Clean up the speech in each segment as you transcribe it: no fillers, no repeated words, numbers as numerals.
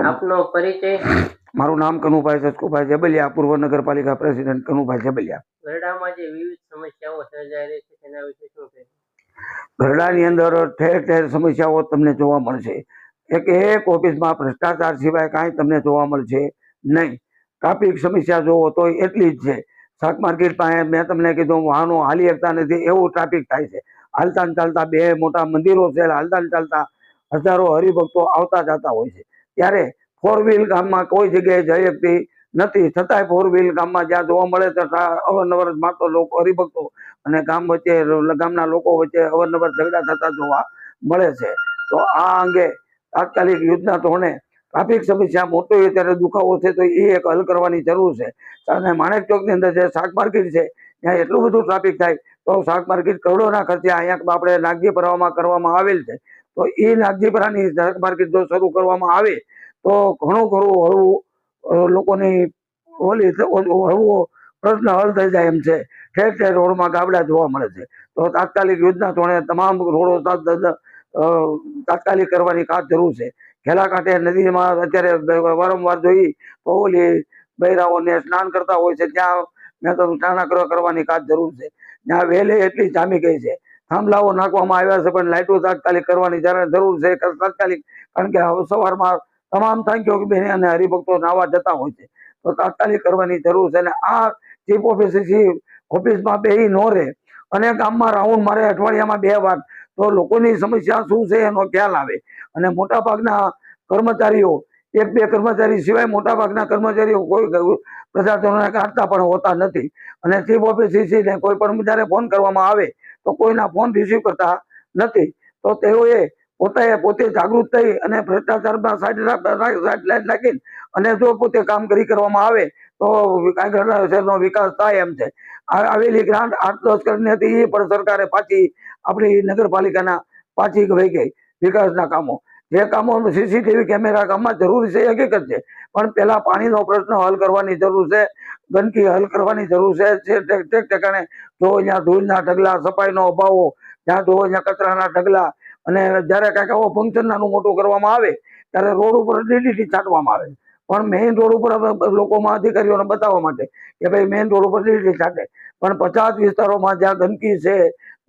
આપનો પરિચય? મારું નામ કનુભાઈ સચકુભાઈ જબલિયા, પૂર્વ નગરપાલિકા પ્રેસિડેન્ટ કનુભાઈ જબલિયા. ગરડામાં જે વિવિધ સમસ્યાઓ સર્જાઈ રહી છે તેના વિશે શું કહેશો? ગરડાની અંદર ઠેર ઠેર સમસ્યાઓ તમને જોવા મળશે. એક ઓફિસમાં ભ્રષ્ટાચાર સિવાય કાંઈ તમને જોવા મળશે નહીં. ટ્રાફિક સમસ્યા જોવો તો એટલી જ છે. શાક માર્કેટ પાસે મેં તમને કીધું વાહનો હાલી શકતા નથી એવું ટ્રાફિક થાય છે. હાલતા ચાલતા બે મોટા મંદિરો છે, હાલતા ચાલતા હજારો હરિભક્તો આવતા જતા હોય છે. ત્યારે 4 વ્હીલ ગામમાં કોઈ જગ્યાએ જઈ શકતી નથી, છતાંય 4 વ્હીલ ગામમાં જ્યાં જોવા મળે ત્યાં અવારનવાર માત્ર લોકો હરિભક્તો અને ગામના લોકો વચ્ચે અવારનવાર ઝઘડા થતા જોવા મળે છે. તો આ અંગે તાત્કાલિક યુદ્ધના ધોરણે ટ્રાફિક સમસ્યા મોટો અત્યારે દુખાવો છે તો એ એક હલ કરવાની જરૂર છે. અને માણેક ચોકની અંદર જે શાક માર્કેટ છે ત્યાં એટલું બધું ટ્રાફિક થાય તો શાક માર્કેટ કરોડોના ખર્ચે અહીંયા આપણે નાગજીપરામાં કરવામાં આવેલ છે. તો એ નાગજીપરાની શાક માર્કેટ જો શરૂ કરવામાં આવે તો ઘણું ખરું હળવું લોકોની હળવો પ્રશ્ન હલ થઈ જાય એમ છે. ઠેર ઠેર રોડમાં ગાબડા જોવા મળે છે. તો તાત્કાલિક યોજના ધોરણે તમામ રોડો તાત્કાલિક કરવાની ખાસ જરૂર છે. ખેલાકાંઠે નદીમાં અત્યારે વારંવાર જોઈ તો ઓલી બૈરાઓને સ્નાન કરતા હોય છે ત્યાં મેં તો સ્નાનાગ્રહ કરવાની ખાસ જરૂર છે. ત્યાં વેલે એટલી જામી ગઈ છે, થાંભલાઓ નાખવામાં આવ્યા છે પણ લાઇટો તાત્કાલિક કરવાની જરૂર છે તાત્કાલિક. કારણ કે સવારમાં તમામ સાંખ્યો બેન અને હરિભક્તો નાવા જતા હોય છે તો તાત્કાલિક કરવાની જરૂર છે. અને આ ચીફ ઓફિસમાં બેહી ન રહે અને ગામમાં રાઉન્ડ મારે અઠવાડિયામાં 2 વાર તો લોકોની સમસ્યા શું છે એનો ખ્યાલ આવે. અને મોટા ભાગના કર્મચારીઓ 1-2 કર્મચારી સિવાય મોટા ભાગના કર્મચારીઓ કોઈ પ્રજાજનોને કાઢતા પણ હોતા નથી. અને ચીફ ઓફિસને કોઈ પણ જયારે ફોન કરવામાં આવે તો કોઈના ફોન રિસીવ કરતા નથી. તો તેઓએ પોતે જાગૃત થઈ અને ભ્રષ્ટાચારમાં સાઈડ નાખી અને જો પોતે કામગીરી કરવામાં આવે તો શહેરનો વિકાસ થાય એમ છે. આવેલી ગ્રાન્ટ 8-10 કરોડની હતી એ પણ સરકારે પાછી આપણી નગરપાલિકાના પાછી વહી ગઈ વિકાસના કામો. જે કામો સીસીટીવી કેમેરા કામમાં જરૂરી છે હકીકત છે, પણ પેલા પાણીનો પ્રશ્ન હલ કરવાની જરૂર છે, ગંદકી હલ કરવાની જરૂર છે. ઠેકાણે જો અહીંયા ધૂળના ઢગલા, સફાઈનો અભાવો, જ્યાં જો અહીંયા કચરાના ઢગલા, અને જયારે કાંઈક આવો ફંક્શન નાનું મોટું કરવામાં આવે ત્યારે રોડ ઉપર ડીડીટી છાંટવામાં આવે. પણ મેઇન રોડ ઉપર લોકોમાં અધિકારીઓને બતાવવા માટે કે ભાઈ મેઇન રોડ ઉપર ડીડીટી છાંટે, પણ 50 વિસ્તારોમાં જ્યાં ગંદકી છે,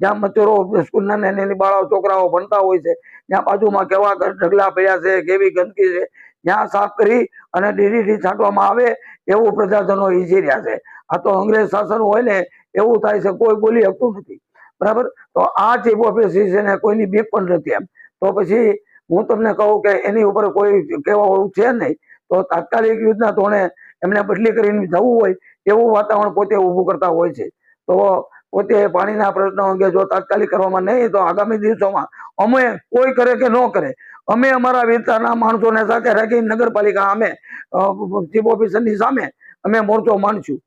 જ્યાં મચ્છરો સ્કૂલના નાની બાળાઓ છોકરાઓ ભણતા હોય છે ત્યાં બાજુમાં કેવા ઢગલા પડ્યા છે, કેવી ગંદકી છે, ત્યાં સાફ કરી અને ડીડીટી છાંટવામાં આવે એવું પ્રજાજનો ઈચ્છી રહ્યા છે. આ તો અંગ્રેજ શાસન હોય ને એવું થાય છે, કોઈ બોલી શકતું નથી. બરાબર. તો આ ચીફ ઓફિસ છે ને કોઈની બીક પણ નથી એમ. તો પછી હું તમને કહું કે એની ઉપર કોઈ કહેવાવાળું છે નહીં. તો તાત્કાલિક યુદ્ધના ધોરણે એમને બદલી કરીને જવું હોય એવું વાતાવરણ પોતે ઊભું કરતા હોય છે. તો પોતે પાણીના પ્રશ્નો અંગે જો તાત્કાલિક કરવામાં નહીં તો આગામી દિવસોમાં અમે કોઈ કરે કે ન કરે, અમે અમારા વિસ્તારના માણસોને સાથે રાખી નગરપાલિકા અમે ચીફ ઓફિસરની સામે અમે મોરચો માંડશું.